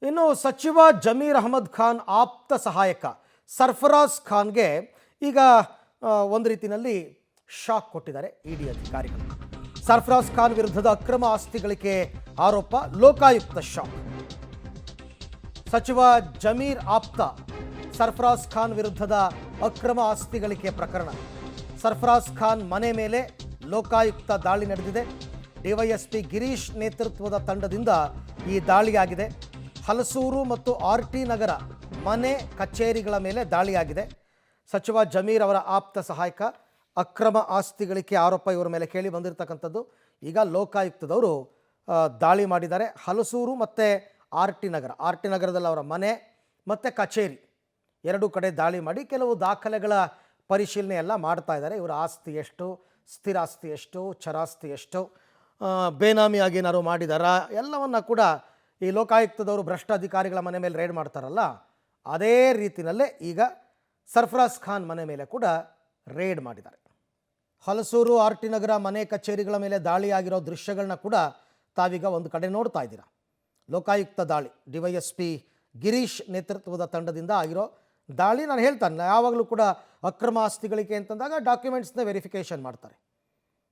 ಇನ್ನು ಸಚಿವ ಜಮೀರ್ ಅಹಮದ್ ಖಾನ್ ಆಪ್ತ ಸಹಾಯಕ ಸರ್ಫರಾಜ್ ಖಾನ್ಗೆ ಈಗ ಒಂದು ರೀತಿಯಲ್ಲಿ ಶಾಕ್ ಕೊಟ್ಟಿದ್ದಾರೆ ಇಡಿ ಅಧಿಕಾರಿಗಳು. ಸರ್ಫರಾಜ್ ಖಾನ್ ವಿರುದ್ಧದ ಅಕ್ರಮ ಆಸ್ತಿ ಗಳಿಕೆ ಆರೋಪ, ಲೋಕಾಯುಕ್ತ ಶಾಕ್. ಸಚಿವ ಜಮೀರ್ ಆಪ್ತ ಸರ್ಫರಾಜ್ ಖಾನ್ ವಿರುದ್ಧದ ಅಕ್ರಮ ಆಸ್ತಿ ಗಳಿಕೆ ಪ್ರಕರಣ. ಸರ್ಫರಾಜ್ ಖಾನ್ ಮನೆ ಮೇಲೆ ಲೋಕಾಯುಕ್ತ ದಾಳಿ ನಡೆದಿದೆ. ಡಿವೈಎಸ್ಪಿ ಗಿರೀಶ್ ನೇತೃತ್ವದ ತಂಡದಿಂದ ಈ ದಾಳಿಯಾಗಿದೆ. ಹಲಸೂರು ಮತ್ತು ಆರ್ಟಿ ನಗರ ಮನೆ ಕಚೇರಿಗಳ ಮೇಲೆ ದಾಳಿಯಾಗಿದೆ. ಸಚಿವ ಜಮೀರ್ ಅವರ ಆಪ್ತ ಸಹಾಯಕ ಅಕ್ರಮ ಆಸ್ತಿ ಗಳಿಕೆ ಆರೋಪ ಇವರ ಮೇಲೆ ಕೇಳಿ ಬಂದಿರತಕ್ಕಂಥದ್ದು. ಈಗ ಲೋಕಾಯುಕ್ತದವರು ದಾಳಿ ಮಾಡಿದ್ದಾರೆ. ಹಲಸೂರು ಮತ್ತು ಆರ್ಟಿ ನಗರದಲ್ಲಿ ಅವರ ಮನೆ ಮತ್ತು ಕಚೇರಿ ಎರಡೂ ಕಡೆ ದಾಳಿ ಮಾಡಿ ಕೆಲವು ದಾಖಲೆಗಳ ಪರಿಶೀಲನೆ ಎಲ್ಲ ಮಾಡ್ತಾ ಇದ್ದಾರೆ. ಇವರ ಆಸ್ತಿ ಎಷ್ಟು, ಸ್ಥಿರಾಸ್ತಿ ಎಷ್ಟು, ಚರಾಸ್ತಿ ಎಷ್ಟು, ಬೇನಾಮಿಯಾಗಿ ಏನಾದ್ರು ಮಾಡಿದಾರಾ, ಎಲ್ಲವನ್ನ ಕೂಡ ಈ ಲೋಕಾಯುಕ್ತದವರು ಭ್ರಷ್ಟ ಅಧಿಕಾರಿಗಳ ಮನೆ ಮೇಲೆ ರೈಡ್ ಮಾಡ್ತಾರಲ್ಲ, ಅದೇ ರೀತಿಯಲ್ಲೇ ಈಗ ಸರ್ಫರಾಜ್ ಖಾನ್ ಮನೆ ಮೇಲೆ ಕೂಡ ರೇಡ್ ಮಾಡಿದ್ದಾರೆ. ಹಲಸೂರು ಆರ್ಟಿ ನಗರ ಮನೆ ಕಚೇರಿಗಳ ಮೇಲೆ ದಾಳಿಯಾಗಿರೋ ದೃಶ್ಯಗಳನ್ನ ಕೂಡ ತಾವೀಗ ಒಂದು ಕಡೆ ನೋಡ್ತಾ ಇದ್ದೀರಾ. ಲೋಕಾಯುಕ್ತ ದಾಳಿ, ಡಿವೈಎಸ್ಪಿ ಗಿರೀಶ್ ನೇತೃತ್ವದ ತಂಡದಿಂದ ಆಗಿರೋ ದಾಳಿ. ನಾನು ಹೇಳ್ತಾನೆ, ಯಾವಾಗಲೂ ಕೂಡ ಅಕ್ರಮ ಆಸ್ತಿಗಳಿಕೆ ಅಂತಂದಾಗ ಡಾಕ್ಯುಮೆಂಟ್ಸ್ನ ವೆರಿಫಿಕೇಷನ್ ಮಾಡ್ತಾರೆ.